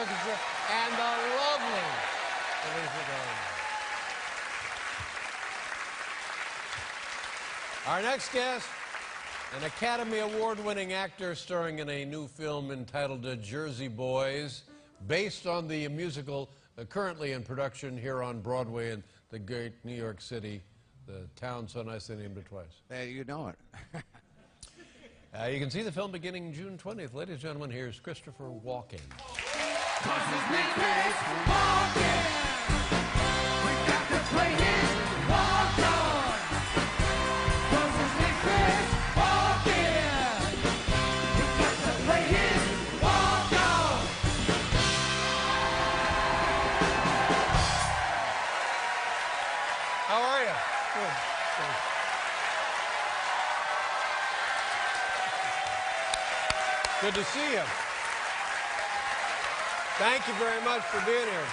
And the lovely Alicia Dillon. Our next guest, an Academy Award-winning actor starring in a new film entitled Jersey Boys, based on the musical currently in production here on Broadway in the great New York City, the town so nice they named it twice. You know it. You can see the film beginning June 20th. Ladies and gentlemen, here's Christopher Walken. Cause his name is Walken. We got to play his walk on. Cause his name is Walken. We got to play his walk on. How are you? Good. Good to see you. Thank you very much for being here.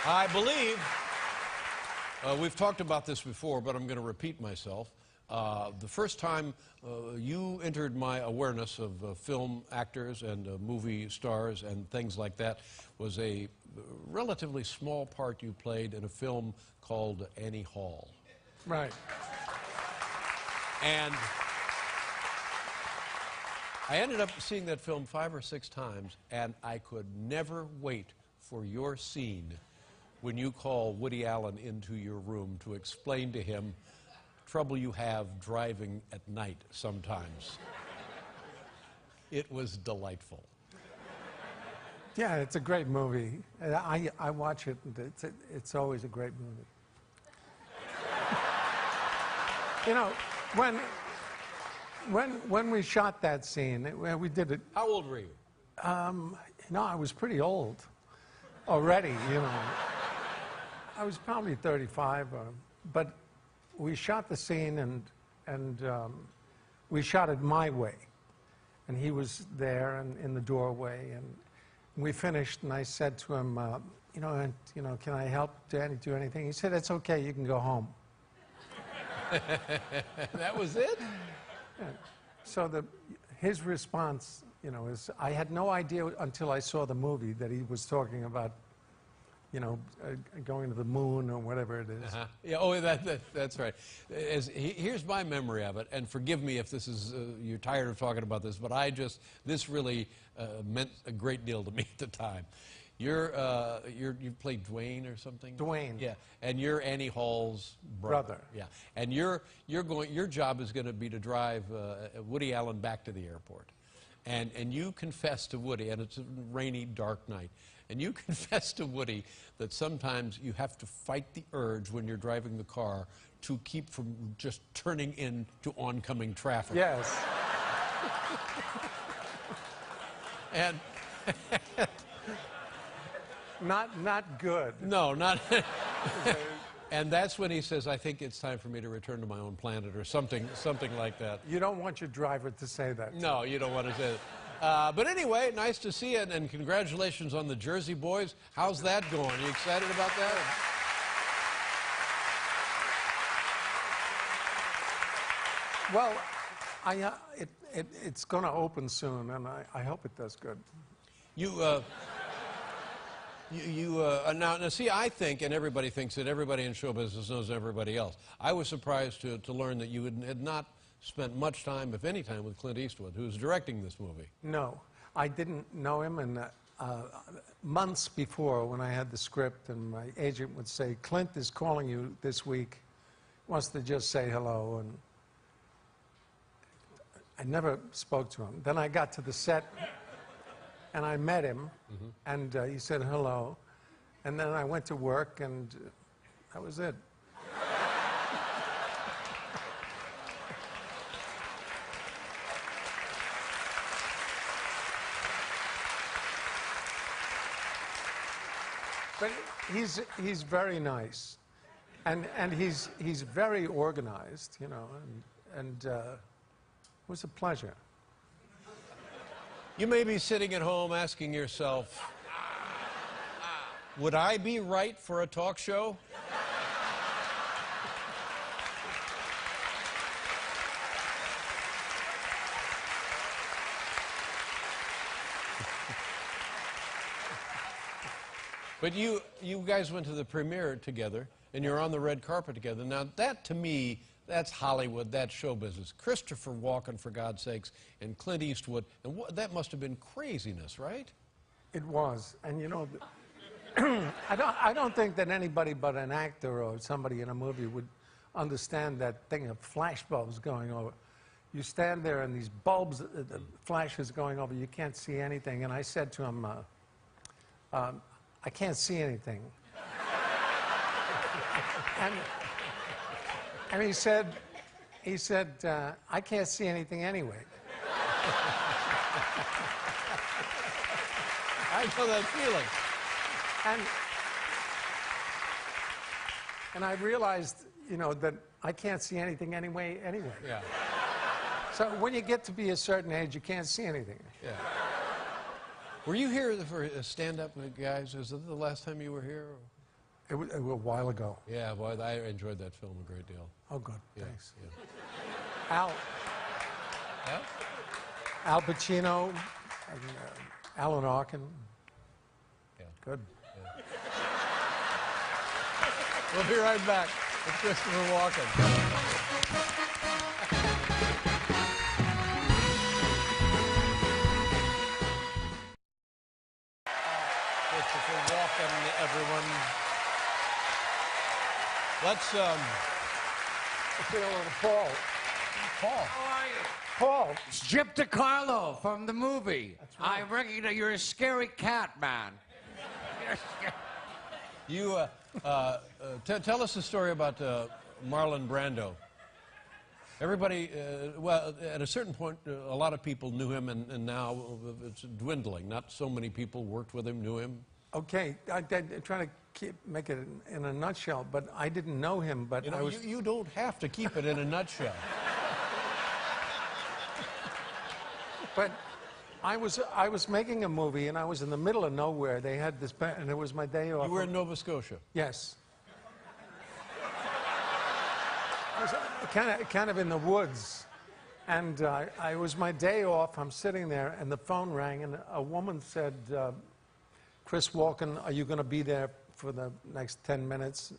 I believe, we've talked about this before, but I'm going to repeat myself. The first time you entered my awareness of film actors and movie stars and things like that was a relatively small part you played in a film called Annie Hall. Right. And I ended up seeing that film 5 or 6 times, and I could never wait for your scene when you call Woody Allen into your room to explain to him trouble you have driving at night sometimes. It was delightful. Yeah, it's a great movie. I watch it. It's always a great movie. You know, when we shot that scene, we did it. How old were you? No, I was pretty old already, you know. I was probably 35, but we shot the scene and we shot it my way. And he was there and in the doorway, and we finished, and I said to him, can I help Danny do anything? He said, it's okay, you can go home. That was it? Yeah. So his response, is I had no idea until I saw the movie that he was talking about, going to the moon or whatever it is. Uh-huh. Yeah. Oh, that's right. Here's my memory of it, and forgive me if this is you're tired of talking about this, but this really meant a great deal to me at the time. You played Dwayne or something? Dwayne. Yeah, and you're Annie Hall's brother. Yeah, and your job is going to be to drive Woody Allen back to the airport, and you confess to Woody, and it's a rainy, dark night, and you confess to Woody that sometimes you have to fight the urge when you're driving the car to keep from just turning into oncoming traffic. Yes. And. Not good. No, not. And that's when he says, I think it's time for me to return to my own planet, or something like that. You don't want your driver to say that. No, you don't want to say that. But anyway, nice to see you, and congratulations on the Jersey Boys. How's that going? Are you excited about that? Well, it's going to open soon, and I hope it does good. Now, see, I think, and everybody thinks that everybody in show business knows everybody else. I was surprised to learn that you had not spent much time, if any time, with Clint Eastwood, who's directing this movie. No, I didn't know him, and months before, when I had the script, and my agent would say, Clint is calling you this week, wants to just say hello, and I never spoke to him. Then I got to the set, and I met him, and he said hello, and then I went to work, and that was it. But he's very nice, and he's very organized, and it was a pleasure. You may be sitting at home asking yourself, would I be right for a talk show? But you guys went to the premiere together, and you're on the red carpet together. Now, that to me, that's Hollywood, that's show business. Christopher Walken, for God's sakes, and Clint Eastwood, and that must have been craziness, right? It was. And you know, I don't think that anybody but an actor or somebody in a movie would understand that thing of flash bulbs going over. You stand there and these bulbs, the flashes going over, you can't see anything. And I said to him, I can't see anything. and he said, I can't see anything anyway. I know that feeling. And I realized, you know, that I can't see anything anyway. Yeah. So when you get to be a certain age, you can't see anything. Yeah. Were you here for a stand-up, guys? Was it the last time you were here? It was a while ago. Yeah, boy, I enjoyed that film a great deal. Oh, good. Yeah, Thanks. yeah. Al Pacino, and, Alan Arkin. Yeah. Good. Yeah. We'll be right back with Christopher Walken. Christopher Walken, everyone. Let's Say hello to Paul. Paul. How are you? Paul. It's Jim DiCarlo from the movie. That's right. I recognize you're a scary cat, man. You tell us a story about Marlon Brando. Everybody, well, at a certain point, a lot of people knew him, and now it's dwindling. Not so many people worked with him, knew him. Okay, I'm trying to make it in a nutshell, but I didn't know him, but You know, I was... you don't have to keep it in a nutshell. But I was making a movie, and I was in the middle of nowhere. They had this, and it was my day off. You were in Nova Scotia. Yes. I was kind of in the woods, and it was my day off. I'm sitting there, and the phone rang, and a woman said, Chris Walken, are you going to be there for the next 10 minutes?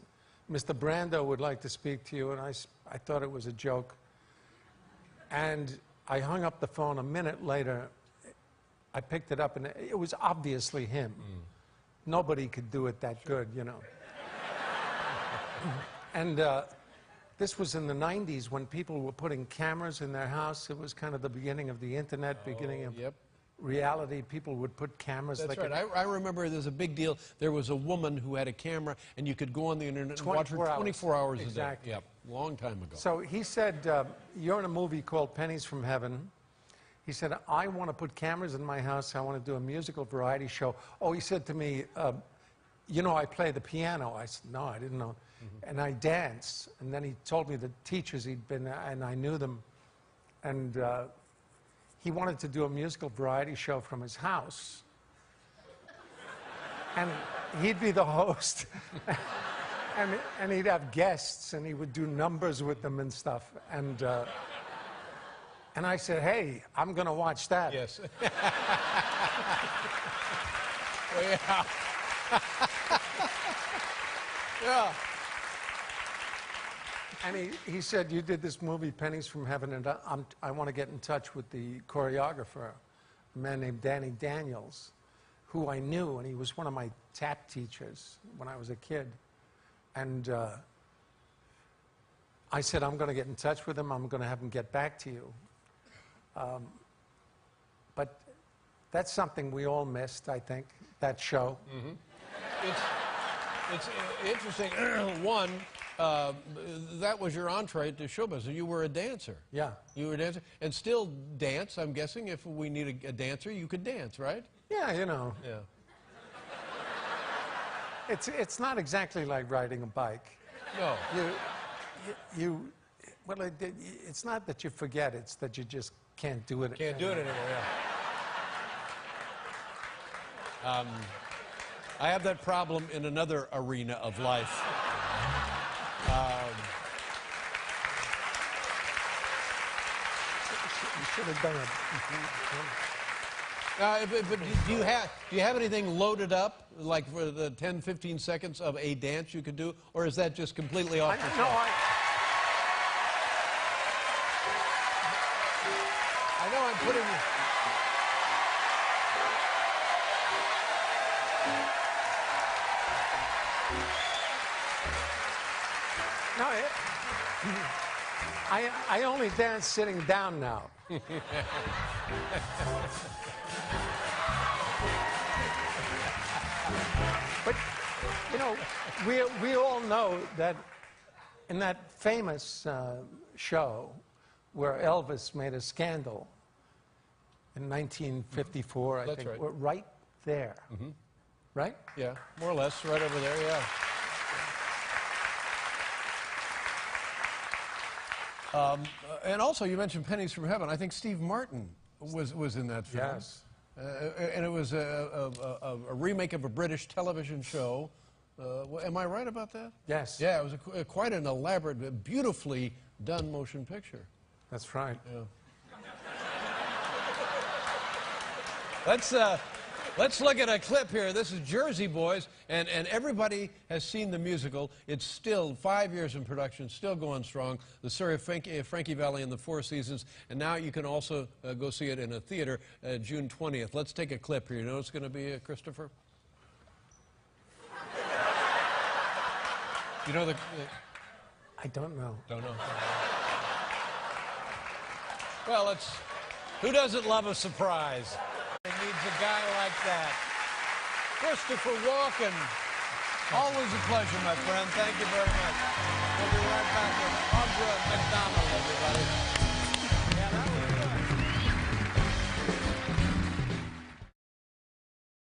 Mr. Brando would like to speak to you, and I thought it was a joke. And I hung up the phone. A minute later, I picked it up, and it was obviously him. Nobody could do it that good, you know. And this was in the 90s when people were putting cameras in their house. It was kind of the beginning of the internet, beginning of reality. People would put cameras. That's right. I remember there's a big deal. There was a woman who had a camera, and you could go on the internet and watch her 24 hours exactly. a day. Yep, long time ago. So he said, you're in a movie called Pennies from Heaven. He said, I want to put cameras in my house. I want to do a musical variety show. Oh, he said to me, you know, I play the piano. I said, no, I didn't know. And I danced. And then he told me the teachers he'd been, and I knew them. And he wanted to do a musical variety show from his house. And he'd be the host. and he'd have guests, and he would do numbers with them and stuff. And I said, hey, I'm going to watch that. Yes. Well, yeah. Yeah. And he said, you did this movie, Pennies from Heaven, and I want to get in touch with the choreographer, a man named Danny Daniels, who I knew, and he was one of my tap teachers when I was a kid. And I said, I'm going to get in touch with him. I'm going to have him get back to you. But that's something we all missed, I think, that show. It's interesting. One, that was your entree to show business. You were a dancer. Yeah. You were a dancer. And still dance, I'm guessing. If we need a dancer, you could dance, right? Yeah, you know. Yeah. It's not exactly like riding a bike. No. Well, it's not that you forget, it's that you just can't do it. Can't do it anymore, yeah. I have that problem in another arena of life. You should have done it. But do you have anything loaded up, like for the 10, 15 seconds of a dance you could do, or is that just completely off the No, spot? I know I'm putting you. No, I only dance sitting down now. But, you know, we all know that in that famous show where Elvis made a scandal in 1954, I That's think, right. we're right there. Right? Yeah, more or less, right over there, yeah. And also, you mentioned Pennies from Heaven. I think Steve Martin was in that film. Yes. And it was a remake of a British television show. Am I right about that? Yes. Yeah, it was quite an elaborate, beautifully done motion picture. That's right. Yeah. Let's look at a clip here. This is Jersey Boys, and everybody has seen the musical. It's still 5 years in production, still going strong. The story of Frankie Valli and the Four Seasons, and now you can also go see it in a theater June 20th. Let's take a clip here. You know what it's going to be, Christopher? You know the... I don't know. Don't know. Well, who doesn't love a surprise? It needs a guy like that. Christopher Walken. Always a pleasure, my friend. Thank you very much. We'll be right back with Audra McDonald, everybody.